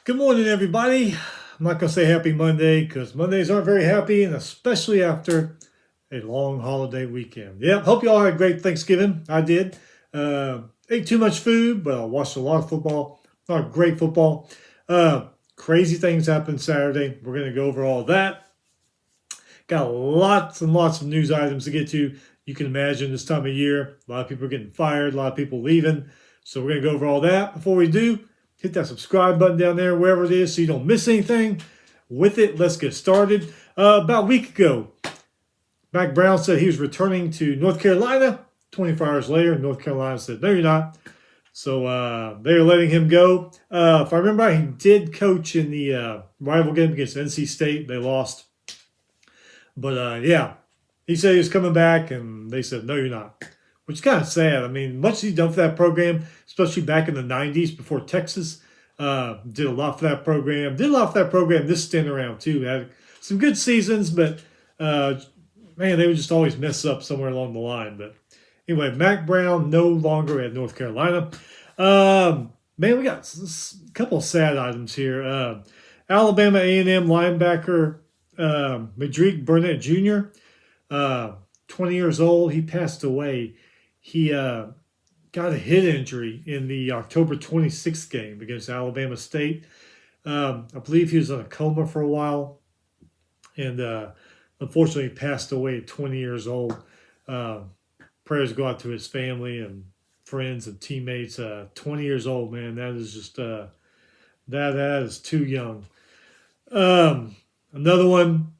Good morning, everybody. I'm not going to say happy Monday because Mondays aren't very happy, and especially after a long holiday weekend. Yeah, hope you all had a great Thanksgiving. I did. Ate too much food, but I watched a lot of football. A lot of great football. Crazy things happened Saturday. We're going to go over all that. Got lots and lots of news items to get to. You can imagine this time of year, a lot of people are getting fired, a lot of people leaving. So we're going to go over all that. Before we do, hit that subscribe button down there, wherever it is, so you don't miss anything. With it, let's get started. About a week ago, Mack Brown said he was returning to North Carolina. 24 hours later, North Carolina said, no, you're not. So they're letting him go. If I remember right, he did coach in the rival game against NC State. They lost. But yeah, he said he was coming back, and they said, no, you're not. Which is kind of sad. I mean, much he's done for that program, especially back in the 90s before Texas. Did a lot for that program. Did a lot for that program this stint around, too. Had some good seasons, but, man, they would just always mess up somewhere along the line. But anyway, Mack Brown no longer at North Carolina. Man, we got a couple of sad items here. Alabama A&M linebacker Madrick Burnett Jr., 20 years old. He passed away. He got a head injury in the October 26th game against Alabama State. I believe he was in a coma for a while, and unfortunately passed away at 20 years old. Prayers go out to his family and friends and teammates. 20 years old, man, that is just that is too young. Another one,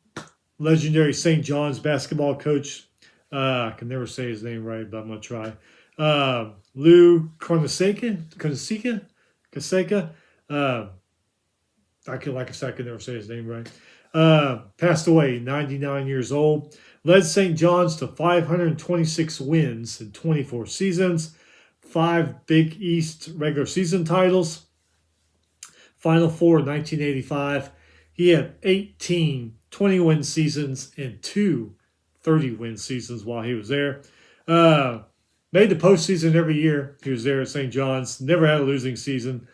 legendary St. John's basketball coach. I can never say his name right, but I'm going to try. Lou Carnesecca. Like I said, I can never say his name right. Passed away, 99 years old. Led St. John's to 526 wins in 24 seasons, 5 Big East regular season titles, Final Four in 1985. He had 18 20-win seasons and 2 30-win seasons while he was there. Made the postseason every year he was there at St. John's. Never had a losing season.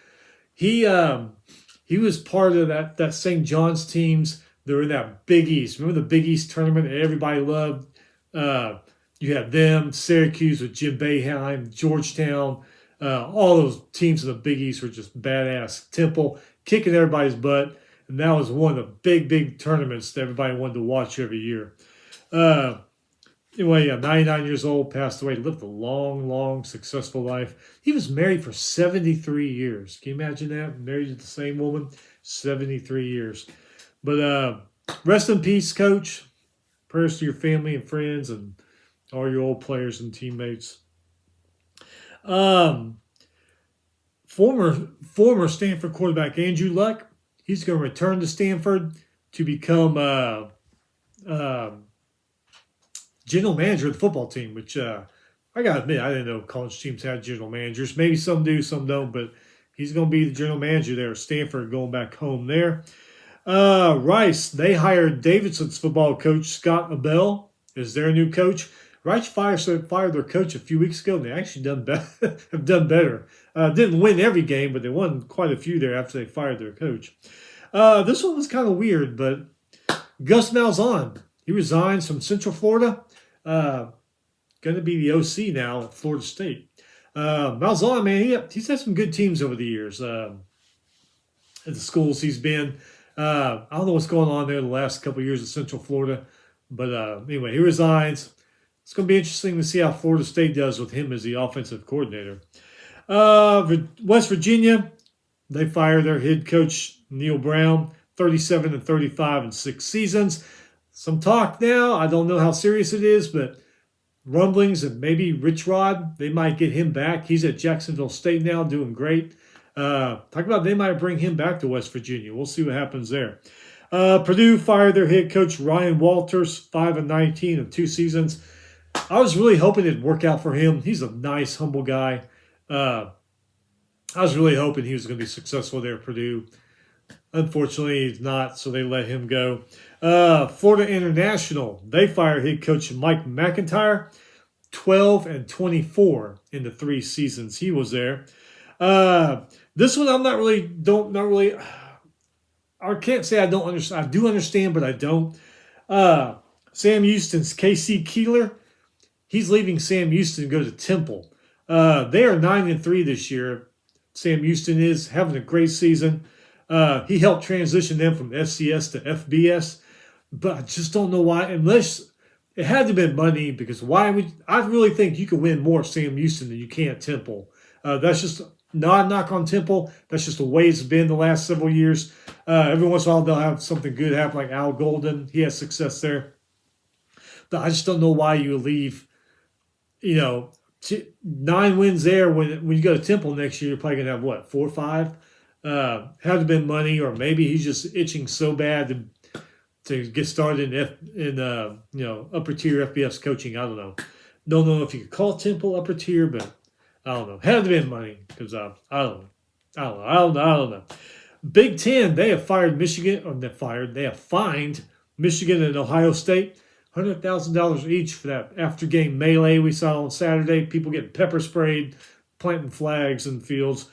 He was part of that St. John's teams. They were in that Big East. Remember the Big East tournament that everybody loved? You had them, Syracuse with Jim Boeheim, Georgetown. All those teams in the Big East were just badass. Temple kicking everybody's butt. And that was one of the big tournaments that everybody wanted to watch every year. Anyway, 99 years old, passed away, lived a long, successful life. He was married for 73 years. Can you imagine that? Married to the same woman, 73 years. But rest in peace, Coach. Prayers to your family and friends and all your old players and teammates. Former Stanford quarterback Andrew Luck, he's going to return to Stanford to become general manager of the football team, which I got to admit, I didn't know college teams had general managers. Maybe some do, some don't, but he's going to be the general manager there at Stanford, going back home there. Rice, they hired Davidson's football coach, Scott Abell, as their new coach. Rice fired their coach a few weeks ago, and they actually have done better. Didn't win every game, but they won quite a few there after they fired their coach. This one was kind of weird, but Gus Malzahn, he resigns from Central Florida. Going to be the OC now at Florida State. Malzahn, man, he's had some good teams over the years at the schools he's been. I don't know what's going on there the last couple of years at Central Florida, but anyway, he resigns. It's going to be interesting to see how Florida State does with him as the offensive coordinator. West Virginia, they fired their head coach, Neil Brown, 37-35 in 6 seasons. Some talk now, I don't know how serious it is, but rumblings and maybe Rich Rod, they might get him back. He's at Jacksonville State now, doing great. Talk about they might bring him back to West Virginia. We'll see what happens there. Purdue fired their head coach, Ryan Walters, 5-19 in 2 seasons. I was really hoping it'd work out for him. He's a nice, humble guy. I was really hoping he was going to be successful there at Purdue. Unfortunately, he's not, so they let him go. Florida International, they fired head coach Mike McIntyre, 12-24 in the 3 seasons he was there. This one I'm not really, I can't say I don't understand. I do understand, but I don't. Sam Houston's Casey Keeler. He's leaving Sam Houston to go to Temple. They are 9-3 this year. Sam Houston is having a great season. He helped transition them from FCS to FBS, but I just don't know why. Unless it had to have been money, because why would I really think you can win more Sam Houston than you can at Temple. That's just not a knock on Temple. That's just the way it's been the last several years. Every once in a while they'll have something good happen, like Al Golden. He has success there. But I just don't know why you would leave, 9 wins there when you go to Temple next year. You're probably gonna have what, 4 or 5. Had to have been money, or maybe he's just itching so bad to get started in upper tier FBS coaching. I don't know. Don't know if you could call Temple upper tier, but I don't know. Had to have been money, because I don't know. Big Ten, they have fired Michigan, or they have fined Michigan and Ohio State $100,000 each for that after-game melee we saw on Saturday. People getting pepper sprayed, planting flags in fields.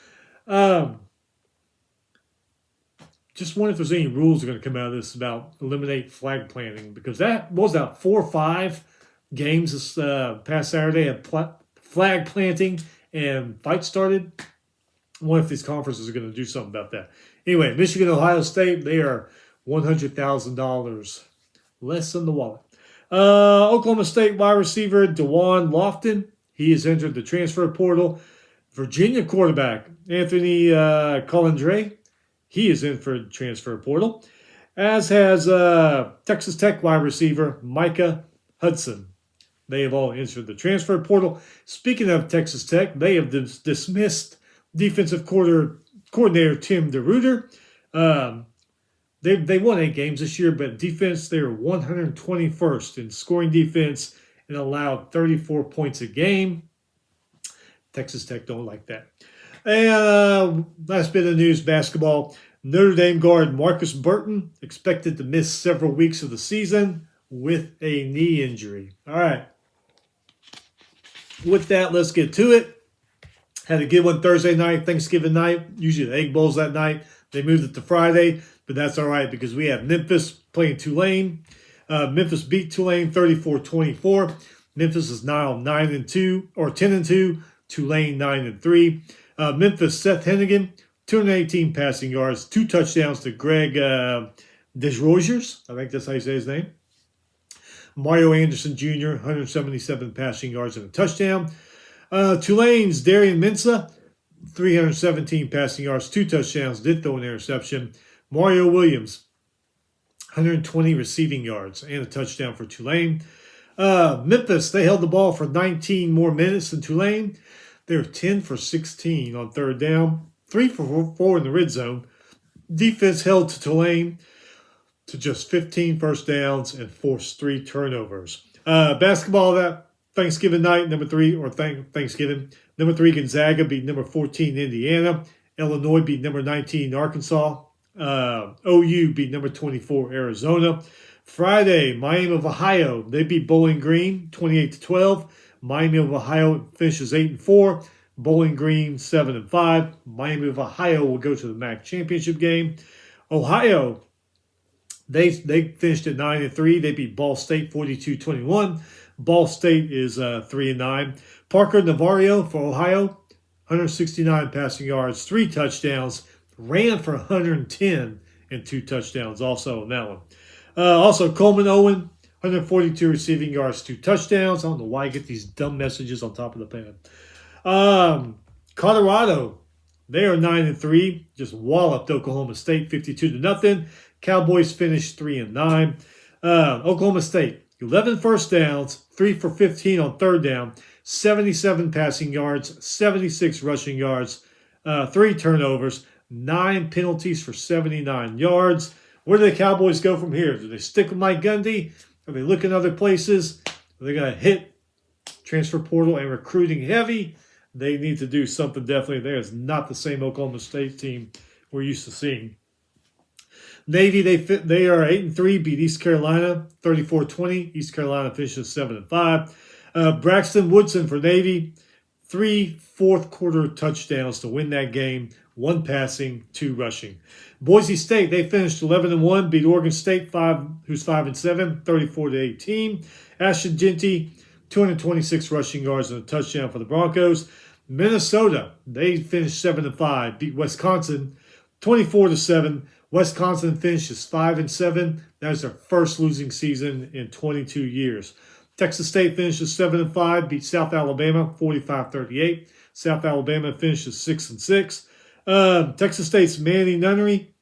Just wonder if there's any rules that are going to come out of this about eliminate flag planting, because that was out 4 or 5 games this past Saturday had flag planting and fights started. I wonder if these conferences are going to do something about that. Anyway, Michigan, Ohio State, they are $100,000 less in the wallet. Oklahoma State wide receiver DeJuan Lofton, he has entered the transfer portal. Virginia quarterback Anthony Collindre, he is in for the transfer portal, as has Texas Tech wide receiver Micah Hudson. They have all entered the transfer portal. Speaking of Texas Tech, they have dismissed defensive coordinator Tim DeRuyter. They won 8 games this year, but defense, they were 121st in scoring defense and allowed 34 points a game. Texas Tech don't like that. And last bit of news, basketball. Notre Dame guard Marcus Burton expected to miss several weeks of the season with a knee injury. All right. With that, let's get to it. Had a good one Thursday night, Thanksgiving night. Usually the Egg Bowl's that night. They moved it to Friday, but that's all right because we have Memphis playing Tulane. Memphis beat Tulane 34-24. Memphis is now 9-2 or 10-2. Tulane 9-3. Memphis Seth Hennigan, 218 passing yards, 2 touchdowns to Greg Desrosiers. I think that's how you say his name. Mario Anderson Jr., 177 passing yards and a touchdown. Tulane's Darian Mensah, 317 passing yards, 2 touchdowns, did throw an interception. Mario Williams, 120 receiving yards and a touchdown for Tulane. Memphis, they held the ball for 19 more minutes than Tulane. They were 10 for 16 on third down, 3 for 4 in the red zone. Defense held to Tulane to just 15 first downs and forced 3 turnovers. Basketball that Thanksgiving night, number 3, or Thanksgiving. Number 3, Gonzaga beat number 14, Indiana. Illinois beat number 19, Arkansas. OU beat number 24, Arizona. Friday, Miami of Ohio, they beat Bowling Green 28-12. Miami of Ohio finishes 8-4. Bowling Green 7-5. Miami of Ohio will go to the MAC championship game. Ohio, they finished at 9-3. They beat Ball State 42-21. Ball State is 3-9. Parker Navario for Ohio, 169 passing yards, 3 touchdowns, ran for 110 and 2 touchdowns also on that one. Also, Coleman Owen, 142 receiving yards, 2 touchdowns. I don't know why I get these dumb messages on top of the pad. Colorado, they are 9-3, just walloped Oklahoma State 52-0. Cowboys finished 3-9. Oklahoma State, 11 first downs, 3 for 15 on third down, 77 passing yards, 76 rushing yards, 3 turnovers, 9 penalties for 79 yards. Where do the Cowboys go from here? Do they stick with Mike Gundy? Are they looking other places? Are they going to hit transfer portal and recruiting heavy? They need to do something definitely there. It's not the same Oklahoma State team we're used to seeing. Navy, they are 8-3, beat East Carolina 34-20. East Carolina finishes 7-5. Braxton Woodson for Navy, 3 fourth-quarter touchdowns to win that game, 1 passing, 2 rushing. Boise State, they finished 11-1, beat Oregon State, who's 5-7, 34-18. Ashton Jeanty, 226 rushing yards and a touchdown for the Broncos. Minnesota, they finished 7-5, beat Wisconsin, 24-7. Wisconsin finishes 5-7. That is their first losing season in 22 years. Texas State finishes 7-5, beat South Alabama 45-38. South Alabama finishes 6-6. Texas State's Manny Nunnery,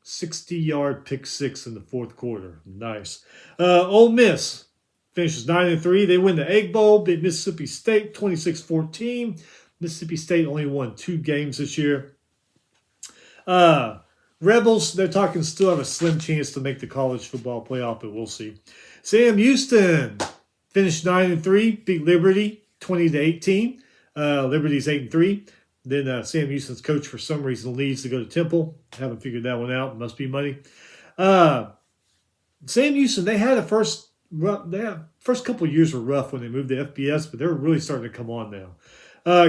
60-yard pick six in the fourth quarter. Nice. Ole Miss finishes 9-3. They win the Egg Bowl, beat Mississippi State 26-14. Mississippi State only won 2 games this year. Rebels, they're talking still have a slim chance to make the college football playoff, but we'll see. Sam Houston finished 9-3, beat Liberty 20-18. Liberty's 8-3. Then Sam Houston's coach, for some reason, leaves to go to Temple. Haven't figured that one out. Must be money. Sam Houston, they had first couple of years were rough when they moved to FBS, but they're really starting to come on now.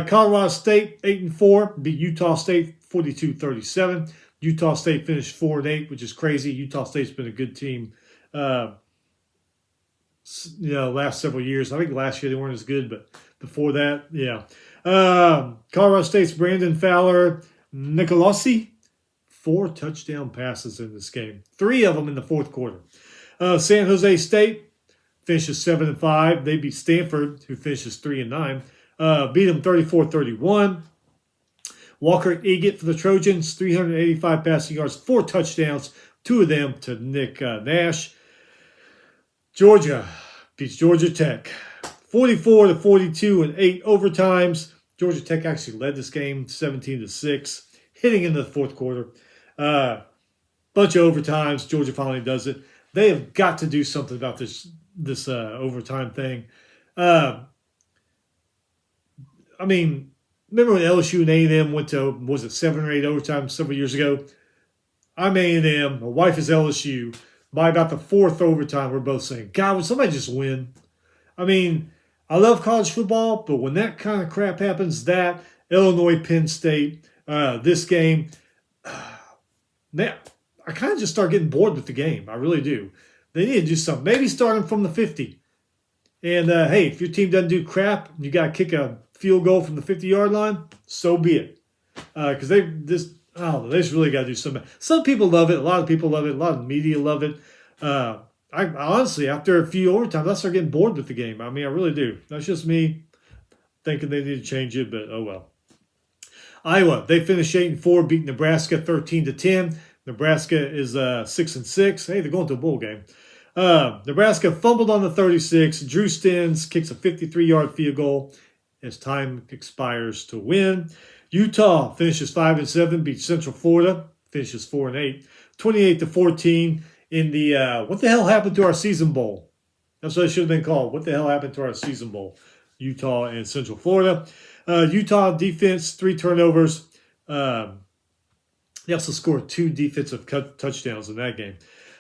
Colorado State 8-4, beat Utah State 42-37. Utah State finished 4-8, which is crazy. Utah State's been a good team. Last several years. I think last year they weren't as good, but before that, yeah. Colorado State's Brandon Fowler Nicolosi, 4 touchdown passes in this game, 3 of them in the fourth quarter. San Jose State finishes 7-5. They beat Stanford, who finishes 3-9. Beat them 34-31. Walker Eggett for the Trojans, 385 passing yards, 4 touchdowns, 2 of them to Nick Nash. Georgia beats Georgia Tech, 44-42 in 8 overtimes. Georgia Tech actually led this game 17-6, hitting into the fourth quarter. Bunch of overtimes. Georgia finally does it. They have got to do something about this overtime thing. Remember when LSU and A&M went to, was it 7 or 8 overtimes several years ago? I'm A&M. My wife is LSU. By about the 4th overtime, we're both saying, God, would somebody just win? I love college football, but when that kind of crap happens, that Illinois, Penn State, this game, man, I kind of just start getting bored with the game. I really do. They need to do something. Maybe start them from the 50. And, hey, if your team doesn't do crap, you got to kick a field goal from the 50-yard line, so be it. Because they just really got to do something. Some people love it. A lot of people love it. A lot of media love it. I honestly, after a few overtimes, I start getting bored with the game. I really do. That's just me thinking they need to change it, but oh well. Iowa, they finished 8-4, beat Nebraska 13-10. Nebraska is 6-6. Hey, they're going to a bowl game. Nebraska fumbled on the 36. Drew Stens kicks a 53-yard field goal as time expires to win. Utah finishes 5-7, beats Central Florida, finishes 4-8, 28-14 in the what the hell happened to our season bowl? That's what it should have been called. What the hell happened to our season bowl? Utah and Central Florida. Utah defense, 3 turnovers. They also scored 2 defensive touchdowns in that game.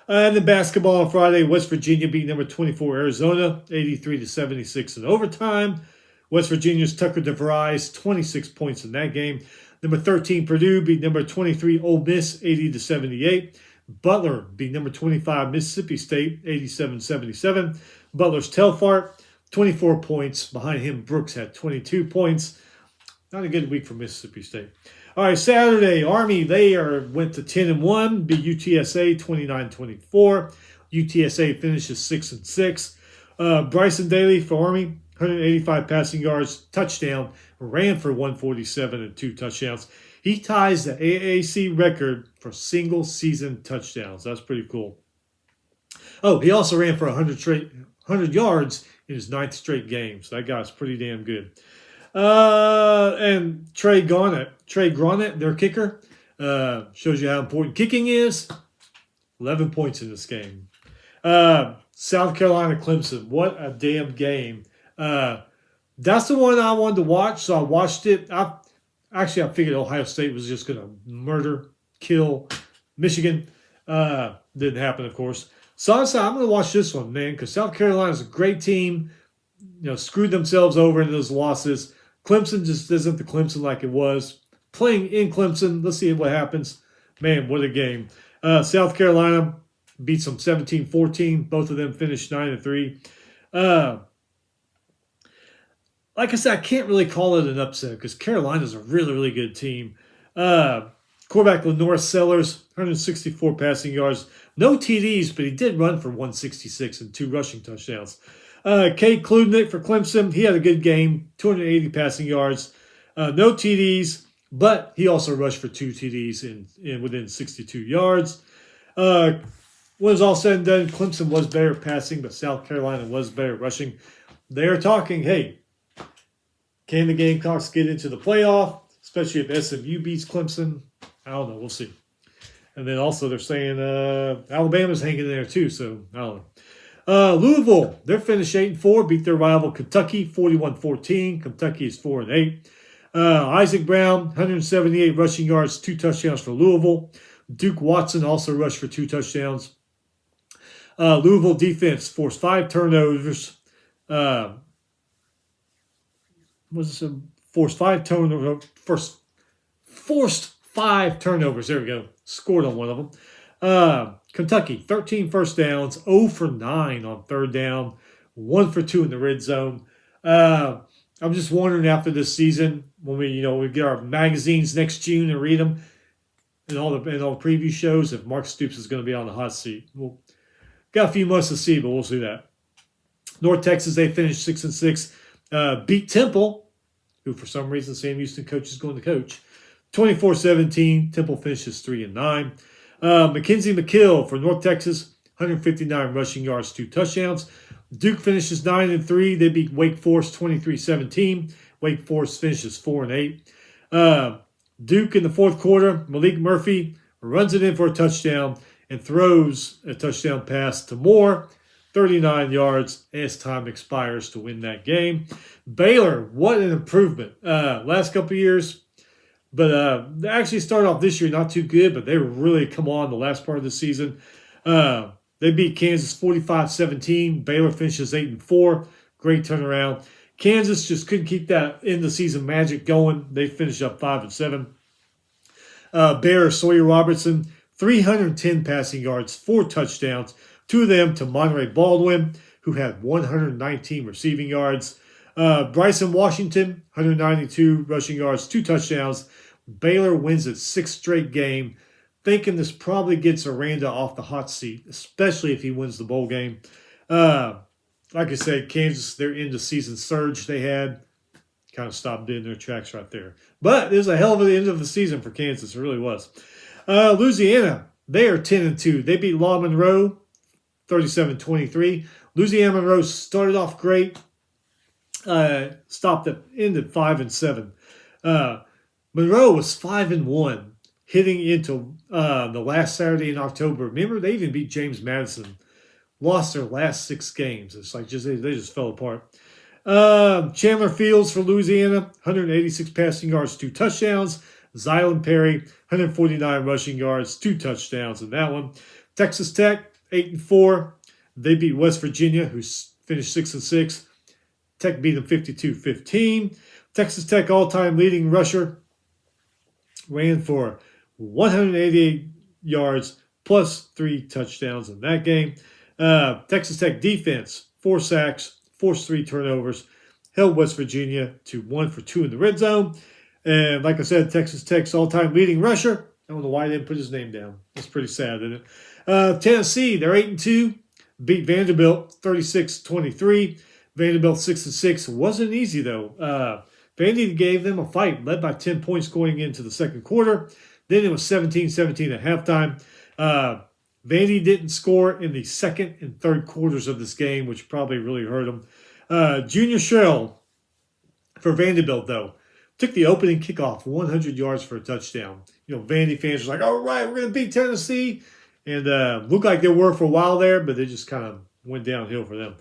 And then basketball on Friday, West Virginia beat number 24 Arizona, 83-76 in overtime. West Virginia's Tucker DeVries, 26 points in that game. Number 13 Purdue beat number 23 Ole Miss, 80-78. Butler beat number 25 Mississippi State, 87-77. Butler's Telfart, 24 points. Behind him, Brooks had 22 points. Not a good week for Mississippi State. All right, Saturday, Army, they went to 10-1, beat UTSA 29-24. UTSA finishes 6-6. Bryson Daly for Army, 185 passing yards, touchdown, ran for 147 and 2 touchdowns. He ties the AAC record for single-season touchdowns. That's pretty cool. Oh, he also ran for 100 yards in his 9th straight game, so that guy's pretty damn good. And Trey Gronett, their kicker, shows you how important kicking is. 11 points in this game. South Carolina Clemson, what a damn game. That's the one I wanted to watch, so I watched it. I figured Ohio State was just going to murder, kill Michigan. Didn't happen, of course. So I said, I'm going to watch this one, man, because South Carolina's a great team. Screwed themselves over in those losses. Clemson just isn't the Clemson like it was. Playing in Clemson, let's see what happens. Man, what a game. South Carolina beats them 17-14. Both of them finished 9-3. Like I said, I can't really call it an upset because Carolina's a really, really good team. Quarterback Lenore Sellers, 164 passing yards. No TDs, but he did run for 166 and 2 rushing touchdowns. Kate Klubnik for Clemson, he had a good game, 280 passing yards. No TDs, but he also rushed for 2 TDs in within 62 yards. When it was all said and done, Clemson was better passing, but South Carolina was better rushing. They're talking, hey, can the Gamecocks get into the playoff, especially if SMU beats Clemson? I don't know. We'll see. And then also they're saying Alabama's hanging in there too, so I don't know. Louisville, they're finished 8-4, beat their rival Kentucky 41-14. Kentucky is 4-8. Isaac Brown, 178 rushing yards, 2 touchdowns for Louisville. Duke Watson also rushed for 2 touchdowns. Louisville defense forced 5 turnovers. Forced 5 turnovers. There we go. Scored on one of them. Kentucky, 13 first downs, 0 for 9 on third down, 1 for 2 in the red zone. I'm just wondering after this season, when we get our magazines next June and read them, and all the preview shows, if Mark Stoops is going to be on the hot seat. We'll got a few months to see, but we'll see that. North Texas, they finished 6-6. Beat Temple, who for some reason Sam Houston coach is going to coach. 24-17. Temple finishes 3-9. Mackenzie McKill for North Texas, 159 rushing yards, 2 touchdowns. Duke finishes 9-3. They beat Wake Forest 23-17. Wake Forest finishes 4-8. Duke in the fourth quarter, Malik Murphy runs it in for a touchdown and throws a touchdown pass to Moore, 39 yards as time expires to win that game. Baylor, what an improvement. Last couple of years, but they actually started off this year not too good, but they really come on the last part of the season. They beat Kansas 45-17. Baylor finishes 8-4. Great turnaround. Kansas just couldn't keep that end-of-season magic going. They finished up 5-7. Bear Sawyer Robertson, 310 passing yards, 4 touchdowns, 2 of them to Monterey Baldwin, who had 119 receiving yards. Bryson Washington, 192 rushing yards, 2 touchdowns. Baylor wins its 6th straight game, thinking this probably gets Aranda off the hot seat, especially if he wins the bowl game. Like I said, Kansas, their end-of-season surge they had kind of stopped in their tracks right there. But it was a hell of an end of the season for Kansas. It really was. Louisiana, they are 10-2. They beat Law Monroe 37-23. Louisiana Monroe started off great. Ended 5-7. Monroe was 5-1 hitting into the last Saturday in October. Remember, they even beat James Madison. Lost their last 6 games. It's like they just fell apart. Chandler Fields for Louisiana, 186 passing yards, 2 touchdowns. Zylan Perry, 149 rushing yards, 2 touchdowns in that one. Texas Tech, 8-4. They beat West Virginia, who finished 6-6. Tech beat them 52-15. Texas Tech all-time leading rusher ran for 188 yards plus 3 touchdowns in that game. Texas Tech defense, 4 sacks, forced 3 turnovers, held West Virginia to 1 for 2 in the red zone. And like I said, Texas Tech's all-time leading rusher, I don't know why they didn't put his name down. That's pretty sad, isn't it? Tennessee, they're 8-2, beat Vanderbilt 36-23. Vanderbilt 6-6. Wasn't easy, though. Vandy gave them a fight, led by 10 points going into the second quarter. Then it was 17-17 at halftime. Vandy didn't score in the second and third quarters of this game, which probably really hurt them. Junior Sherrill for Vanderbilt, though, took the opening kickoff 100 yards for a touchdown. Vandy fans were like, all right, we're going to beat Tennessee. And looked like they were for a while there, but they just kind of went downhill for them.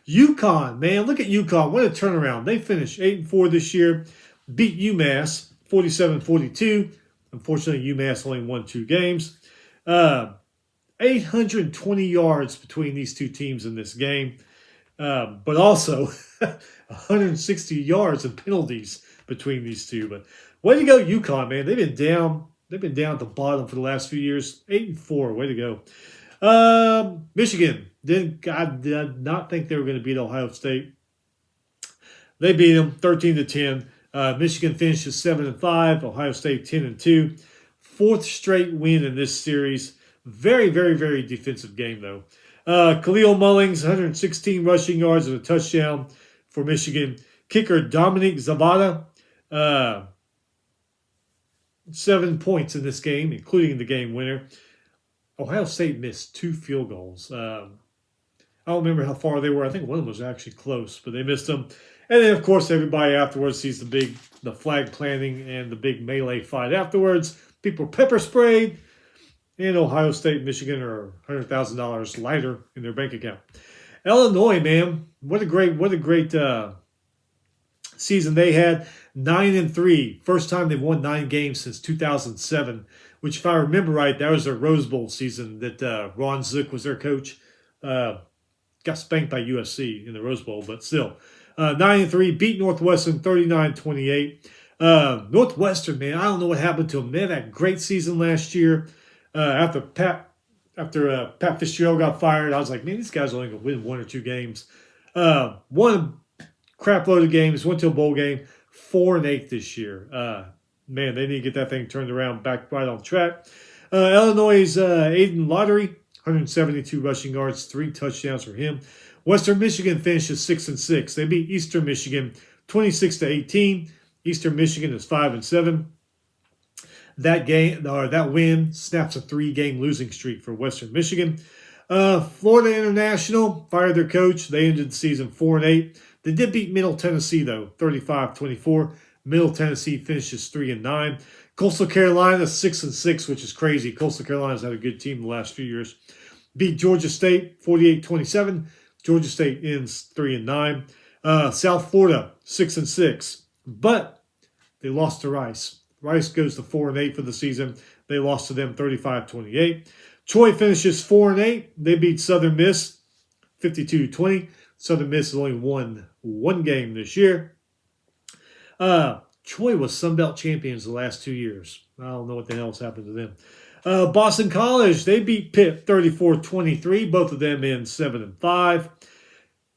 UConn, man, look at UConn. What a turnaround. They finished 8-4 this year, beat UMass 47-42. Unfortunately, UMass only won 2 games. 820 yards between these 2 teams in this game, but also 160 yards and penalties. between these two. But way to go, UConn, man. They've been down. They've been down at the bottom for the last few years. 8-4. Way to go. Michigan. I did not think they were going to beat Ohio State. They beat them 13-10. Michigan finishes 7-5. Ohio State 10-2. Fourth straight win in this series. Very, very, very defensive game, though. Khalil Mullings, 116 rushing yards and a touchdown for Michigan. Kicker Dominic Zavada, 7 points in this game, including the game winner. Ohio State missed 2 field goals. I don't remember how far they were. I think one of them was actually close, but they missed them. And then, of course, everybody afterwards sees the flag planting and the big melee fight afterwards. People pepper sprayed. And Ohio State and Michigan are $100,000 lighter in their bank account. Illinois, man, what a great season they had. 9-3, first time they've won 9 games since 2007. Which, if I remember right, that was their Rose Bowl season that Ron Zook was their coach. Got spanked by USC in the Rose Bowl, but still, 9-3, beat Northwestern 39-28. Northwestern, man, I don't know what happened to them. They had that great season last year. After Pat Fitzgerald got fired, I was like, man, these guys are only going to win 1 or 2 games. Won a crap load of games, went to a bowl game, 4-8 this year. Man, they need to get that thing turned around, back right on track. Illinois' Aiden Lottery, 172 rushing yards, 3 touchdowns for him. Western Michigan finishes 6-6. They beat Eastern Michigan 26-18. Eastern Michigan is 5-7. That win snaps a 3-game losing streak for Western Michigan. Florida International fired their coach. They ended the season 4-8. They did beat Middle Tennessee, though, 35-24. Middle Tennessee finishes 3-9. Coastal Carolina 6-6, which is crazy. Coastal Carolina's had a good team the last few years. Beat Georgia State 48-27. Georgia State ends 3-9. South Florida 6-6, but they lost to Rice. Rice goes to 4-8 for the season. They lost to them 35-28. Troy finishes 4-8. They beat Southern Miss 52-20. Southern Miss has only won 1 game this year. Troy was Sunbelt champions the last 2 years. I don't know what the hell's happened to them. Boston College, they beat Pitt 34-23. Both of them in 7-5.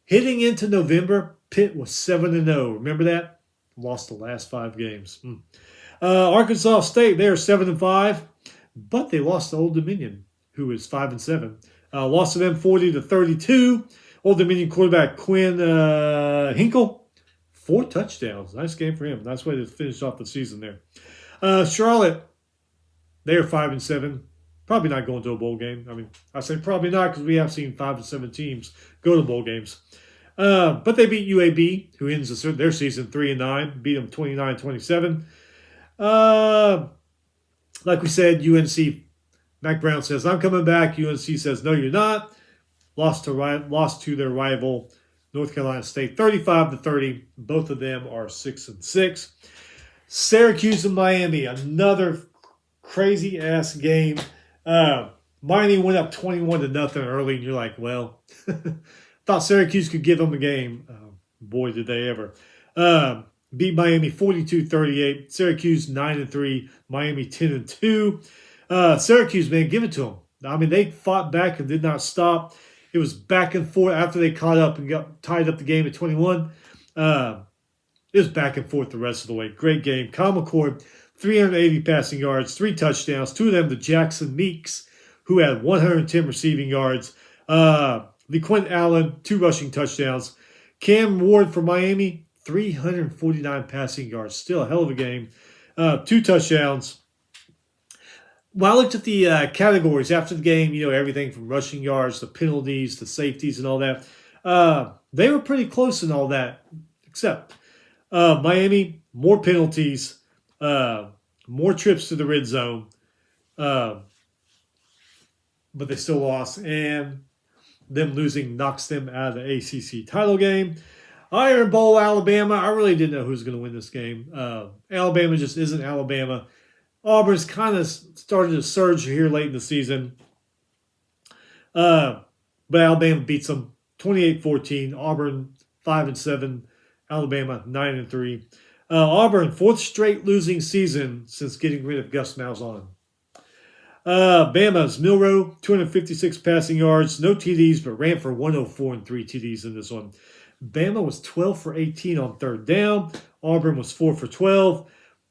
Hitting into November, Pitt was 7-0. Remember that? Lost the last 5 games. Arkansas State, they are 7-5, but they lost to Old Dominion, who is 5-7. Lost to them 40-32. Old Dominion quarterback Quinn Hinkle, 4 touchdowns. Nice game for him. Nice way to finish off the season there. Charlotte, they are 5-7. Probably not going to a bowl game. I mean, I say probably not because we have seen 5-7 teams go to bowl games. But they beat UAB, who ends their season 3-9. Beat them 29-27. Like we said, UNC, Mac Brown says, I'm coming back. UNC says, no, you're not. Lost to their rival, North Carolina State, 35-30. Both of them are 6-6. Syracuse and Miami, another crazy-ass game. Miami went up 21-0 early, and you're like, well, thought Syracuse could give them a game. Boy, did they ever. Beat Miami 42-38. Syracuse 9-3. Miami 10-2. Syracuse, man, give it to them. I mean, they fought back and did not stop. It was back and forth after they caught up and got tied up the game at 21. It was back and forth the rest of the way. Great game. Kyle McCord, 380 passing yards, 3 touchdowns. 2 of them to Jackson Meeks, who had 110 receiving yards. LeQuint Allen, 2 rushing touchdowns. Cam Ward for Miami, 349 passing yards. Still a hell of a game. 2 touchdowns. When I looked at the categories after the game, everything from rushing yards to penalties to safeties and all that, they were pretty close in all that, except Miami, more penalties, more trips to the red zone, but they still lost, and them losing knocks them out of the ACC title game. Iron Bowl, Alabama. I really didn't know who was going to win this game. Alabama just isn't Alabama. Auburn's kind of started to surge here late in the season. But Alabama beats them 28-14. Auburn 5-7. Alabama 9-3. Auburn, fourth straight losing season since getting rid of Gus Malzahn. Bama's Milroe, 256 passing yards, no TDs, but ran for 104 and 3 TDs in this one. Bama was 12 for 18 on third down. Auburn was 4 for 12.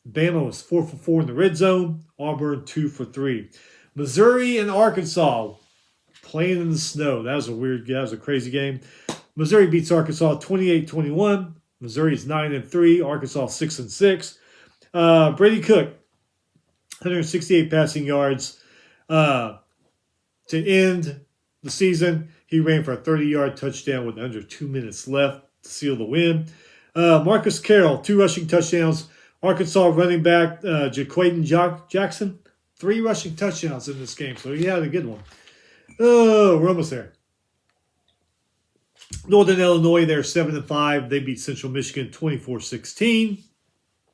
Bama was 4 for 4 in the red zone. Auburn 2 for 3. Missouri and Arkansas playing in the snow. That was a crazy game. Missouri beats Arkansas 28-21. Missouri is 9-3. Arkansas 6-6. Brady Cook, 168 passing yards. To end the season, he ran for a 30-yard touchdown with under 2 minutes left to seal the win. Marcus Carroll, 2 rushing touchdowns. Arkansas running back Jaquaden Jackson, 3 rushing touchdowns in this game, so he had a good one. Oh, we're almost there. Northern Illinois, they're 7-5. They beat Central Michigan 24-16.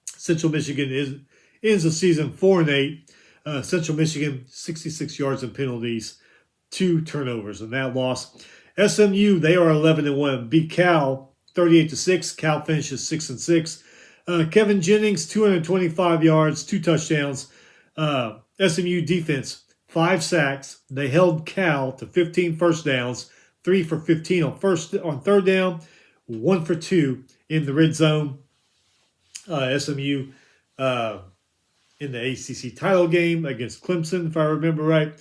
Central Michigan ends the season 4-8. Central Michigan, 66 yards and penalties, 2 turnovers in that loss. SMU, they are 11-1. Beat Cal 38-6. Cal finishes 6-6. Kevin Jennings, 225 yards, 2 touchdowns. SMU defense, 5 sacks. They held Cal to 15 first downs, 3 for 15 on third down, 1 for 2 in the red zone. SMU in the ACC title game against Clemson, if I remember right.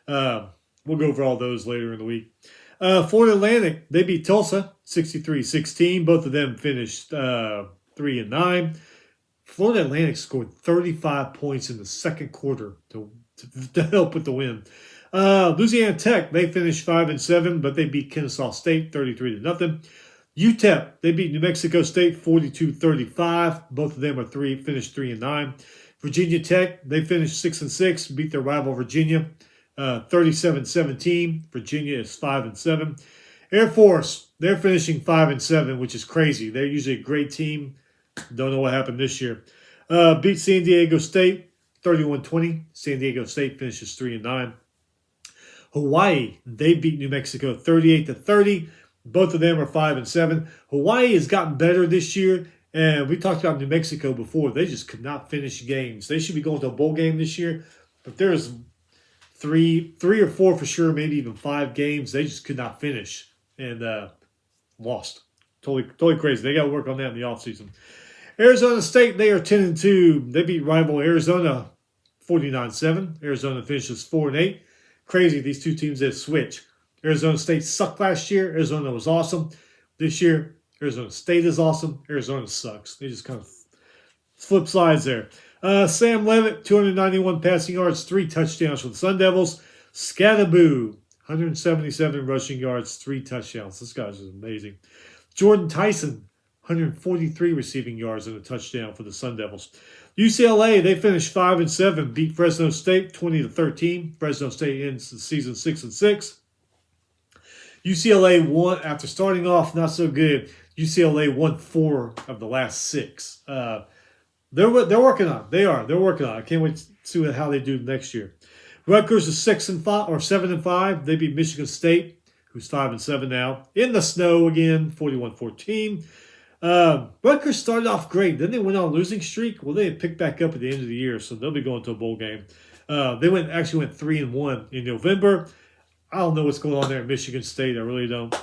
We'll go over all those later in the week. Florida Atlantic, they beat Tulsa 63-16. Both of them finished 3-9. Florida Atlantic scored 35 points in the second quarter to help with the win. Louisiana Tech, they finished 5-7, but they beat Kennesaw State 33-0. UTEP, they beat New Mexico State 42-35. Both of them are finished 3-9. Virginia Tech, they finished 6-6, beat their rival Virginia 37-17. Virginia is 5-7. Air Force, they're finishing 5-7, which is crazy. They're usually a great team. Don't know what happened this year. Beat San Diego State 31-20. San Diego State finishes 3-9. Hawaii, they beat New Mexico 38-30. Both of them are 5-7. Hawaii has gotten better this year, and we talked about New Mexico before. They just could not finish games. They should be going to a bowl game this year, but there's three or four for sure, maybe even 5 games they just could not finish and lost. Totally crazy. They got to work on that in the offseason. Arizona State, they are 10-2. They beat rival Arizona 49-7. Arizona finishes 4-8. Crazy, these two teams that switch. Arizona State sucked last year. Arizona was awesome. This year, Arizona State is awesome. Arizona sucks. They just kind of flip sides there. Sam Levitt, 291 passing yards, 3 touchdowns for the Sun Devils. Scadaboo, 177 rushing yards, 3 touchdowns. This guy's just amazing. Jordan Tyson, 143 receiving yards and a touchdown for the Sun Devils. UCLA, they finished 5-7, beat Fresno State 20-13. Fresno State ends the season 6-6. UCLA won after starting off not so good. UCLA won 4 of the last 6. They're working on it. They're working on it. I can't wait to see how they do next year. Rutgers is 6-5 or 7-5. They beat Michigan State, who's 5-7 now, in the snow again, 41-14. Rutgers started off great. Then they went on a losing streak. Well, they had picked back up at the end of the year, so they'll be going to a bowl game. They actually went 3-1 in November. I don't know what's going on there at Michigan State. I really don't.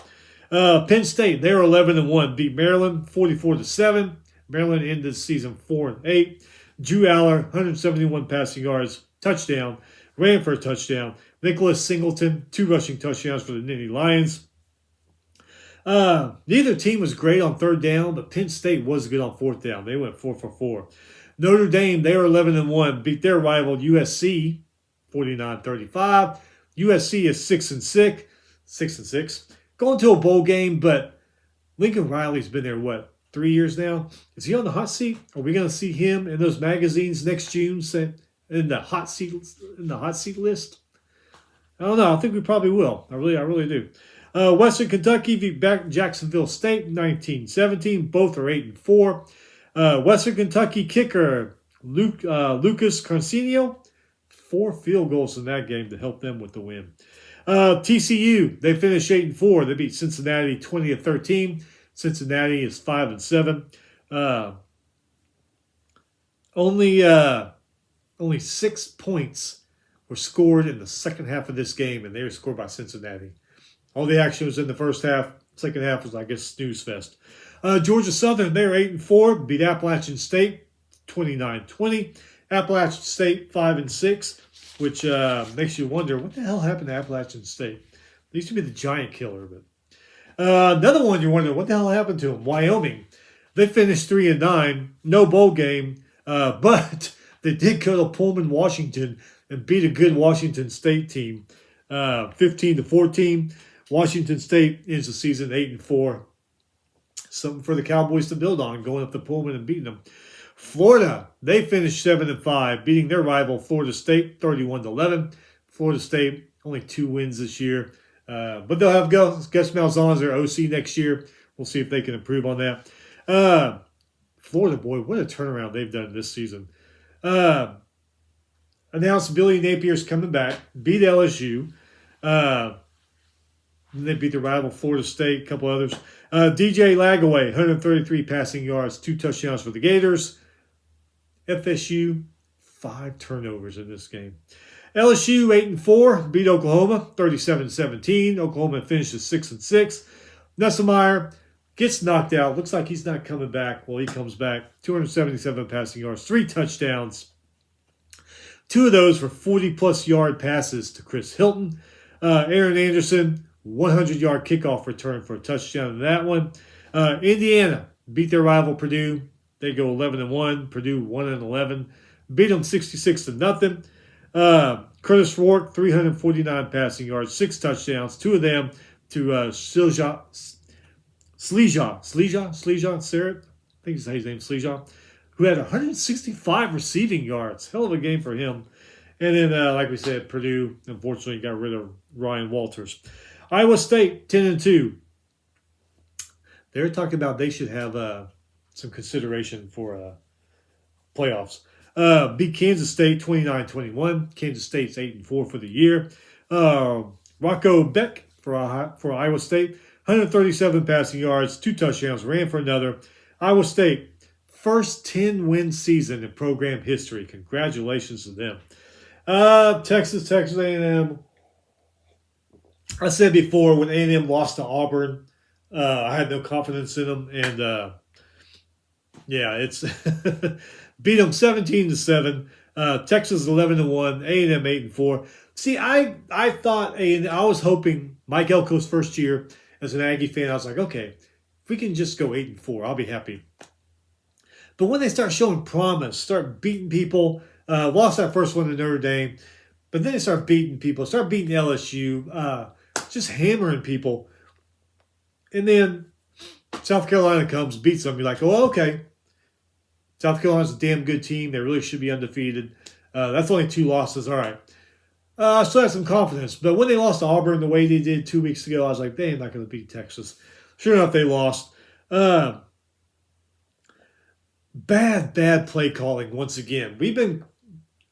Penn State, they're 11-1. Beat Maryland 44-7. Maryland ended the season 4-8. Drew Aller, 171 passing yards, touchdown. Ran for a touchdown. Nicholas Singleton, 2 rushing touchdowns for the Nittany Lions. Neither team was great on third down, but Penn State was good on fourth down. They went 4 for 4. Notre Dame, they are 11-1. Beat their rival USC 49-35. USC is 6-6. Going to a bowl game, but Lincoln Riley's been there, 3 years now? Is he on the hot seat? Are we going to see him in those magazines next June in the hot seat list? I don't know. I think we probably will. I really do. Western Kentucky beat back Jacksonville State 19-17. Both are 8-4. Western Kentucky kicker Lucas Carcinio, 4 field goals in that game to help them with the win. TCU, they finished 8-4. They beat Cincinnati 20-13. Cincinnati is 5-7. Only only 6 points were scored in the second half of this game, and they were scored by Cincinnati. All the action was in the first half. Second half was, I guess, snooze fest. Georgia Southern, they were 8-4, beat Appalachian State 29-20. Appalachian State 5-6, which makes you wonder what the hell happened to Appalachian State. They used to be the giant killer, but another one you're wondering what the hell happened to them. Wyoming, they finished 3-9, no bowl game, but they did go to Pullman, Washington, and beat a good Washington State team, 15-14. Washington State ends the season 8-4. Something for the Cowboys to build on, going up to Pullman and beating them. Florida, they finished 7-5, beating their rival Florida State 31-11. Florida State only 2 wins this year, but they'll have Gus Malzahn as their OC next year. We'll see if they can improve on that. Florida, boy, what a turnaround they've done this season. Announced Billy Napier's coming back, beat LSU. They beat their rival Florida State, a couple others. DJ Lagaway, 133 passing yards, 2 touchdowns for the Gators. FSU, 5 turnovers in this game. LSU, 8-4, beat Oklahoma, 37-17. Oklahoma finishes 6-6. Nussmeier gets knocked out. Looks like he's not coming back. Well, he comes back. 277 passing yards, 3 touchdowns. 2 of those were 40-plus yard passes to Chris Hilton. Aaron Anderson, 100-yard kickoff return for a touchdown in that one. Indiana beat their rival Purdue. They go 11-1. Purdue 1-11. Beat them 66-0. Curtis Rourke, 349 passing yards, 6 touchdowns, 2 of them to Sleja Sarrett. I think his name Sleja, who had 165 receiving yards. Hell of a game for him. And then, like we said, Purdue, unfortunately, got rid of Ryan Walters. Iowa State, 10-2. They're talking about they should have some consideration for playoffs. Beat Kansas State 29-21. Kansas State's 8-4 for the year. Rocco Beck for Iowa State, 137 passing yards, 2 touchdowns, ran for another. Iowa State, first 10-win season in program history. Congratulations to them. Texas A&M. I said before, when A&M lost to Auburn, I had no confidence in them, and it's beat them 17-7. Texas 11-1. A&M 8-4. See, I thought I was hoping Mike Elko's first year as an Aggie fan. I was like, okay, if we can just go 8-4, I'll be happy. But when they start showing promise, start beating people, lost that first one to Notre Dame, but then they start beating people, start beating LSU, just hammering people. And then South Carolina comes, beats them. You're like, oh, okay. South Carolina's a damn good team. They really should be undefeated. That's only 2 losses. All right. I still had some confidence. But when they lost to Auburn the way they did 2 weeks ago, I was like, they ain't not going to beat Texas. Sure enough, they lost. Bad play calling once again. We've been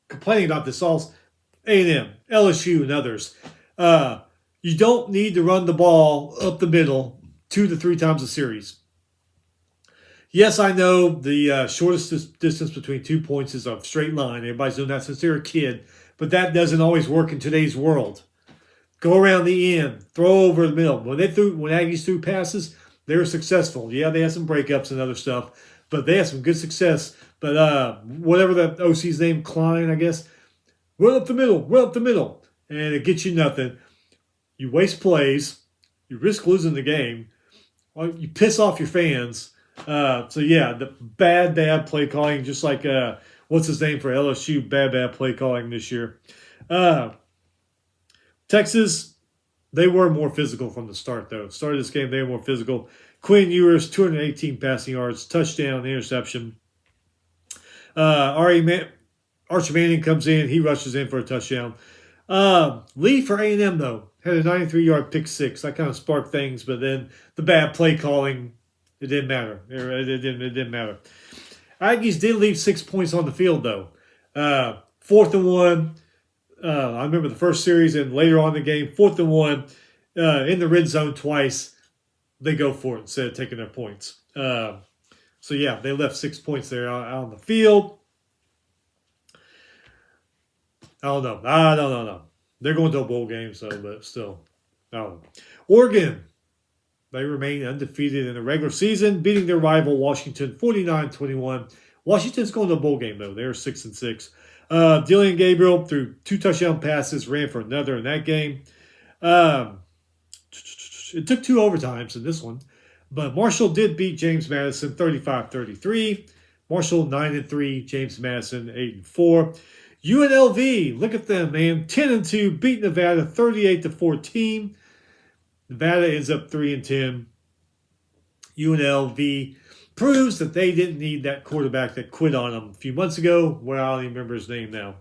complaining about this all. A&M, LSU, and others. You don't need to run the ball up the middle 2 to 3 times a series. Yes, I know the shortest distance between 2 points is a straight line. Everybody's doing that since they're a kid. But that doesn't always work in today's world. Go around the end. Throw over the middle. When Aggies threw passes, they were successful. Yeah, they had some breakups and other stuff. But they had some good success. But whatever that OC's name, Klein, I guess, run up the middle. And it gets you nothing. You waste plays. You risk losing the game. You piss off your fans. The bad play calling, just like what's his name for LSU, bad play calling this year. Texas, they were more physical from the start, though. Started this game, they were more physical. Quinn Ewers, 218 passing yards, touchdown, interception. Archie Manning comes in, he rushes in for a touchdown. Lee for A&M, though, had a 93-yard pick six. That kind of sparked things, but then the bad play calling, it didn't matter. It didn't matter. Aggies did leave 6 points on the field, though. 4th and 1. I remember the first series and later on in the game, 4th and 1, in the red zone twice. They go for it instead of taking their points. They left 6 points there out on the field. I don't know. I don't know. They're going to a bowl game, so but still, I don't know. Oregon, they remain undefeated in the regular season, beating their rival Washington 49-21. Washington's going to a bowl game though. They're 6-6. Dylan Gabriel threw 2 touchdown passes, ran for another in that game. It took 2 overtimes in this one, but Marshall did beat James Madison 35-33. Marshall 9-3, James Madison 8-4. UNLV, look at them, man, 10-2, beat Nevada 38-14. Nevada ends up 3-10. UNLV proves that they didn't need that quarterback that quit on them a few months ago. Well, I don't even remember his name now.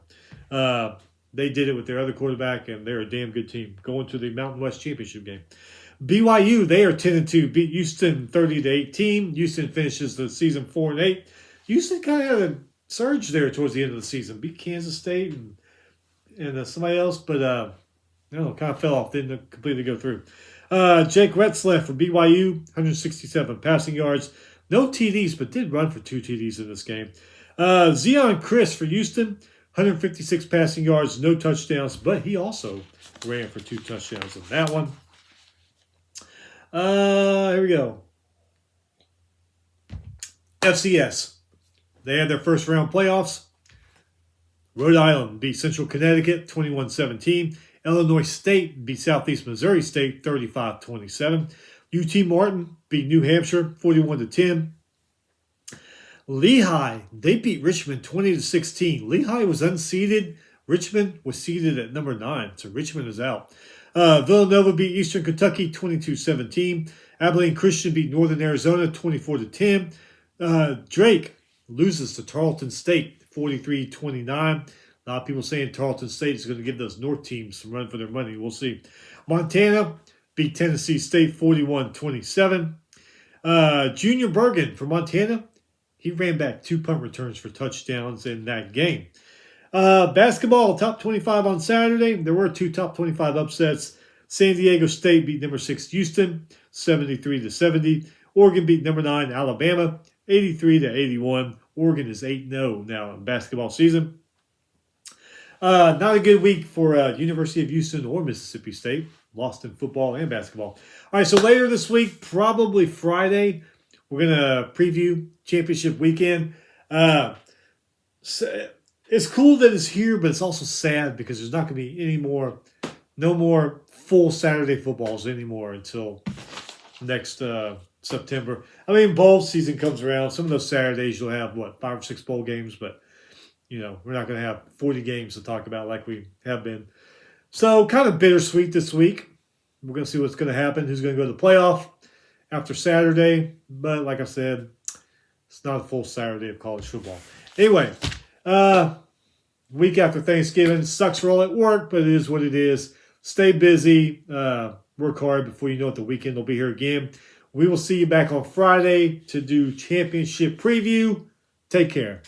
They did it with their other quarterback, and they're a damn good team going to the Mountain West Championship game. BYU, they are 10-2, beat Houston 30-18. Houston finishes the season 4-8. Houston kind of had a surge there towards the end of the season. Beat Kansas State and somebody else, but I don't know, kind of fell off. Didn't completely go through. Jake Retzlaff for BYU, 167 passing yards. No TDs, but did run for 2 TDs in this game. Zion Chris for Houston, 156 passing yards, no touchdowns, but he also ran for 2 touchdowns in that one. Here we go. FCS. They had their first round playoffs. Rhode Island beat Central Connecticut 21-17. Illinois State beat Southeast Missouri State 35-27. UT Martin beat New Hampshire 41-10. Lehigh, they beat Richmond 20-16. Lehigh was unseeded. Richmond was seeded at number 9, so Richmond is out. Villanova beat Eastern Kentucky 22-17. Abilene Christian beat Northern Arizona 24-10. Drake loses to Tarleton State 43-29. A lot of people saying Tarleton State is going to give those North teams some run for their money. We'll see. Montana beat Tennessee State 41-27. Junior Bergen for Montana, he ran back 2 punt returns for touchdowns in that game. Basketball, top 25 on Saturday. There were 2 top 25 upsets. San Diego State beat number 6 Houston 73-70. Oregon beat number 9 Alabama 83-81. Oregon is 8-0 now in basketball season. Not a good week for University of Houston or Mississippi State. Lost in football and basketball. All right, so later this week, probably Friday, we're going to preview championship weekend. It's cool that it's here, but it's also sad because there's not going to be no more full Saturday footballs anymore until next September. I mean, bowl season comes around. Some of those Saturdays you'll have, 5 or 6 bowl games, but we're not going to have 40 games to talk about like we have been. So kind of bittersweet this week. We're going to see what's going to happen, who's going to go to the playoff after Saturday. But like I said, it's not a full Saturday of college football. Anyway, week after Thanksgiving sucks for all at work, but it is what it is. Stay busy. Work hard before you know it. The weekend will be here again. We will see you back on Friday to do championship preview. Take care.